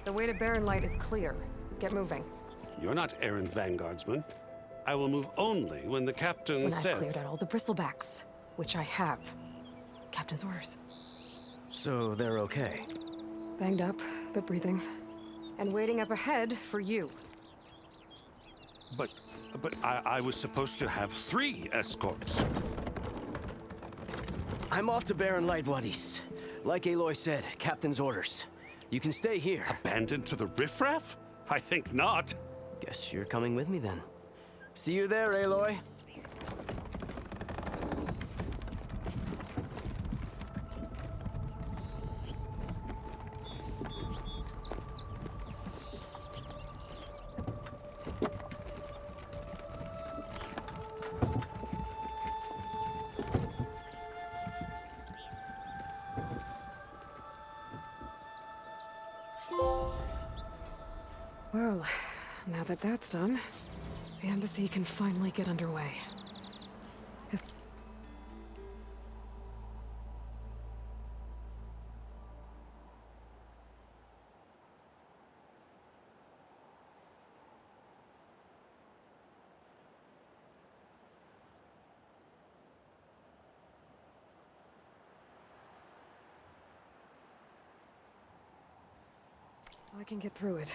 The way to Barren Light is clear. Get moving. You're not errand vanguardsman. I will move only when the captain When says... I've cleared out all the bristlebacks, which I have. Captain's orders. So they're okay? Banged up, but breathing. And waiting up ahead for you. But I was supposed to have 3 escorts. I'm off to Barren Light Wadis. Like Aloy said, Captain's orders. You can stay here. Abandoned to the riffraff? I think not. Guess you're coming with me then. See you there, Aloy. Well, now that that's done, the embassy can finally get underway. If... I can get through it.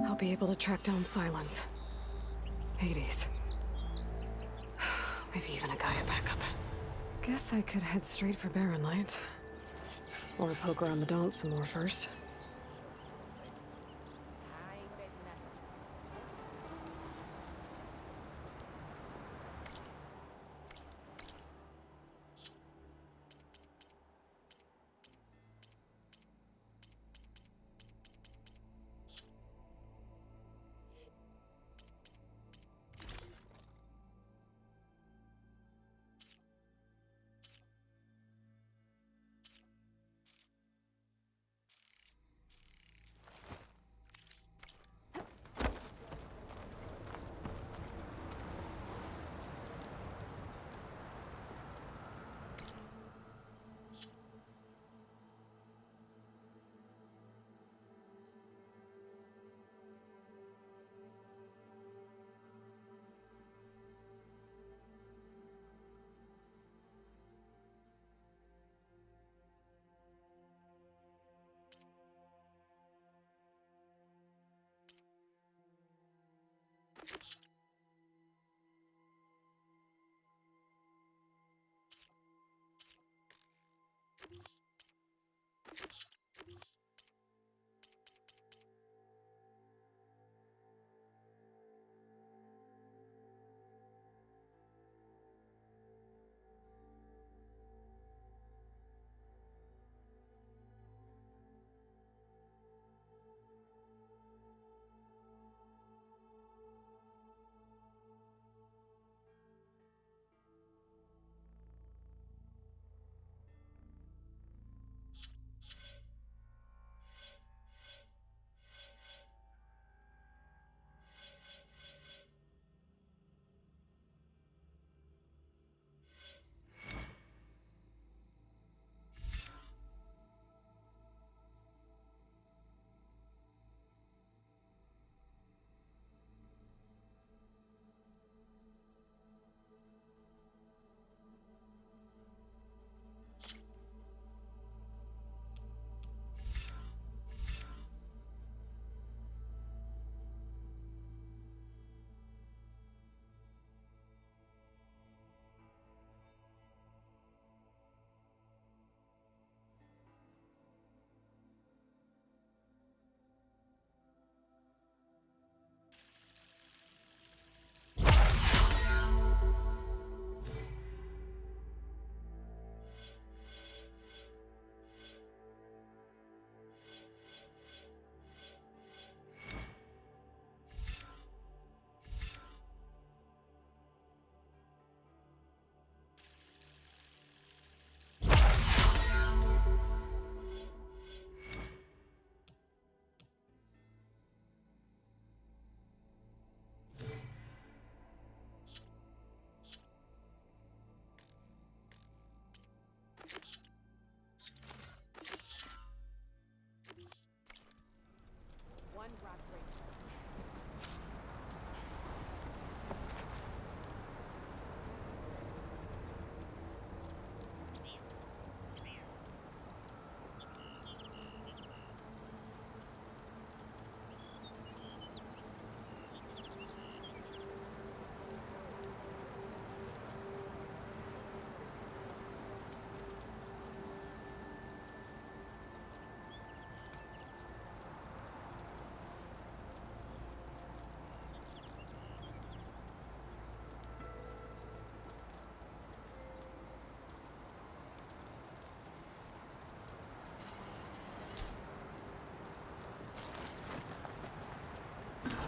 I'll be able to track down Silence. Hades. Maybe even a Gaia backup. Guess I could head straight for Barren Light. Or poke around the Daunt some more first.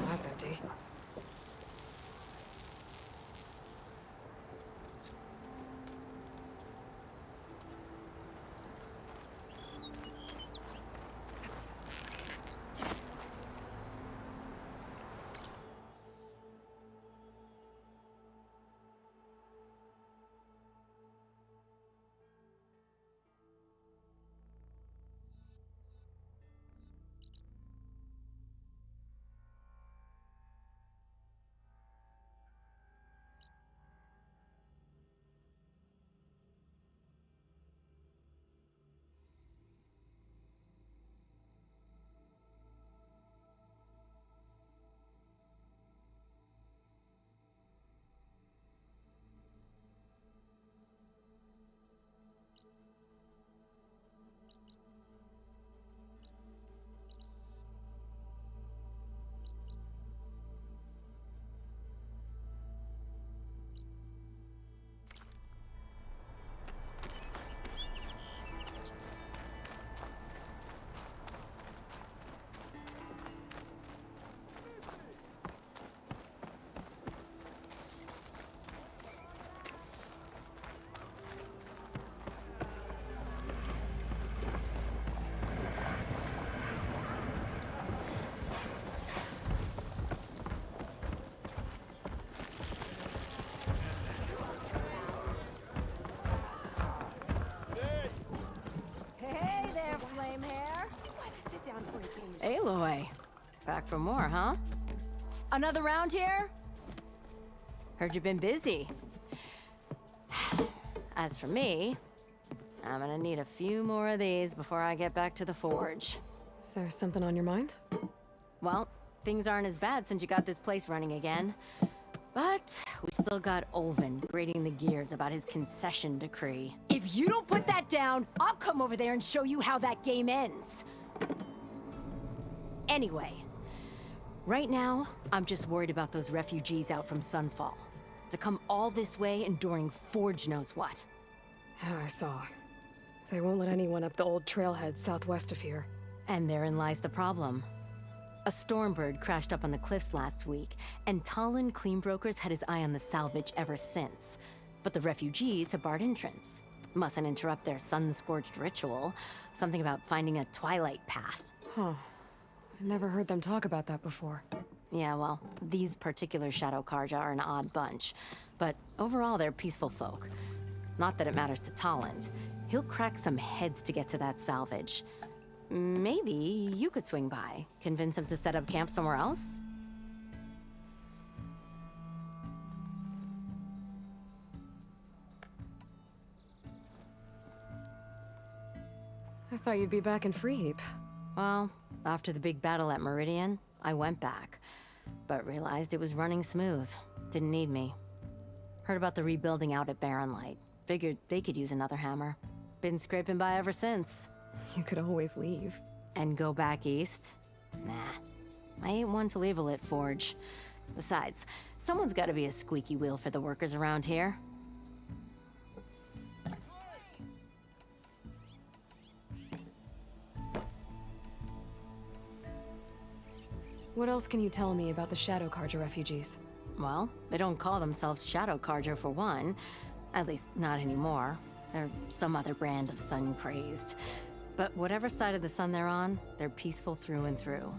That's empty. Hey there, flame hair. Sit down for a game. Aloy. Back for more, huh? Another round here? Heard you've been busy. As for me, I'm gonna need a few more of these before I get back to the forge. Is there something on your mind? Well, things aren't as bad since you got this place running again. But we still got Olvin grating the gears about his concession decree. If you don't put that down, I'll come over there and show you how that game ends. Anyway, right now, I'm just worried about those refugees out from Sunfall. To come all this way enduring Forge knows what. Yeah, I saw. They won't let anyone up the old trailhead southwest of here. And therein lies the problem. A Stormbird crashed up on the cliffs last week, and Talon Cleanbrokers had his eye on the salvage ever since. But the refugees have barred entrance. Mustn't interrupt their sun-scorched ritual. Something about finding a twilight path. Huh. I never heard them talk about that before. Yeah, well, these particular Shadow Karja are an odd bunch. But overall, they're peaceful folk. Not that it matters to Talon. He'll crack some heads to get to that salvage. Maybe you could swing by, convince him to set up camp somewhere else? I thought you'd be back in Freeheap. Well, after the big battle at Meridian, I went back. But realized it was running smooth. Didn't need me. Heard about the rebuilding out at Barren Light. Figured they could use another hammer. Been scraping by ever since. You could always leave. And go back east? Nah. I ain't one to leave a lit forge. Besides, someone's gotta be a squeaky wheel for the workers around here. What else can you tell me about the Shadow Karja refugees? Well, they don't call themselves Shadow Karja for one. At least, not anymore. They're some other brand of sun-crazed. But whatever side of the sun they're on, they're peaceful through and through.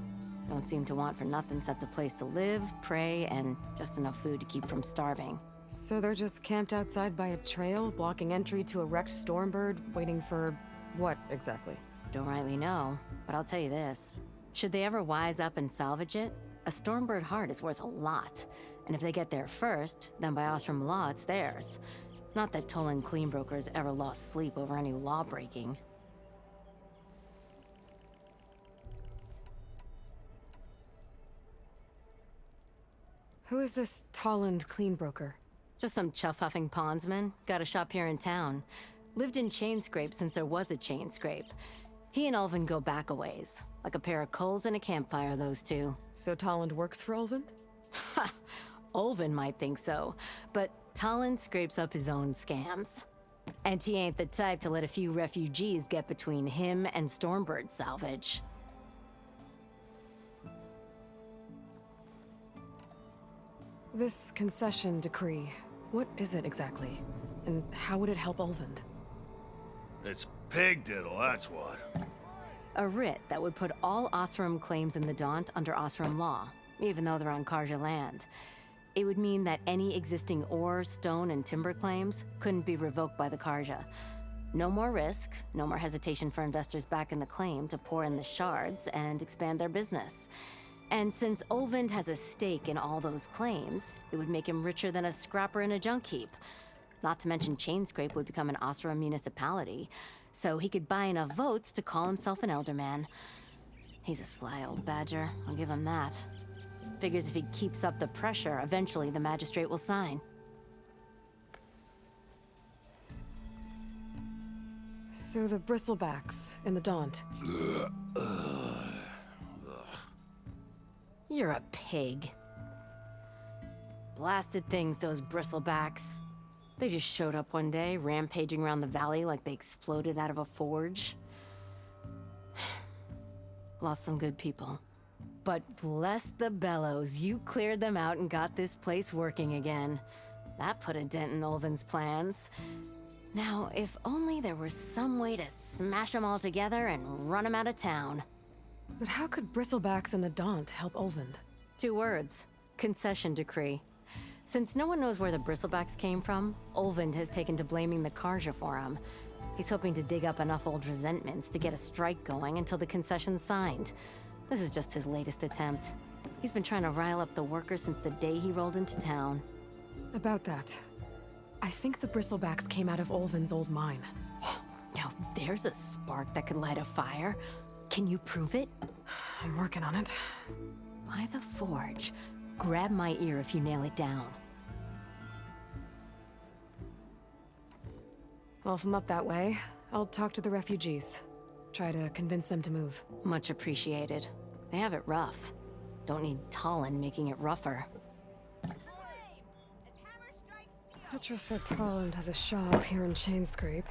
Don't seem to want for nothing except a place to live, pray, and just enough food to keep from starving. So they're just camped outside by a trail, blocking entry to a wrecked Stormbird, waiting for... what, exactly? Don't rightly know, but I'll tell you this. Should they ever wise up and salvage it, a Stormbird heart is worth a lot. And if they get there first, then by Ostrom law, it's theirs. Not that Tolan Cleanbrokers ever lost sleep over any law breaking. Who is this Tolland Cleanbroker? Just some chuff-huffing pondsman. Got a shop here in town. Lived in Chainscrape since there was a Chainscrape. He and Ulvin go back a ways. Like a pair of coals and a campfire, those two. So Tolland works for Ulvin? Ha! Ulvin might think so, but Tolland scrapes up his own scams. And he ain't the type to let a few refugees get between him and Stormbird salvage. This concession decree, what is it exactly? And how would it help Ulvund? It's pig diddle, that's what. A writ that would put all Osram claims in the Daunt under Osram law, even though they're on Karja land. It would mean that any existing ore, stone, and timber claims couldn't be revoked by the Karja. No more risk, no more hesitation for investors back in the claim to pour in the shards and expand their business. And since Ulvund has a stake in all those claims, it would make him richer than a scrapper in a junk heap. Not to mention Chainscrape would become an Osram municipality, so he could buy enough votes to call himself an Elderman. He's a sly old badger, I'll give him that. Figures if he keeps up the pressure, eventually the magistrate will sign. So the Bristlebacks in the Daunt. You're a pig. Blasted things, those Bristlebacks. They just showed up one day, rampaging around the valley like they exploded out of a forge. Lost some good people. But bless the bellows, you cleared them out and got this place working again. That put a dent in Ulvin's plans. Now, if only there were some way to smash them all together and run them out of town. But how could Bristlebacks in the Daunt help Ulvund? 2 words. Concession decree. Since no one knows where the Bristlebacks came from, Ulvund has taken to blaming the Karja for them. He's hoping to dig up enough old resentments to get a strike going until the concession's signed. This is just his latest attempt. He's been trying to rile up the workers since the day he rolled into town. About that, I think the Bristlebacks came out of Ulvund's old mine. Now there's a spark that could light a fire. Can you prove it? I'm working on it. By the forge. Grab my ear if you nail it down. Well, if I'm up that way, I'll talk to the refugees. Try to convince them to move. Much appreciated. They have it rough. Don't need Tolland making it rougher. Petra said Tolland has a shop here in Chainscrape.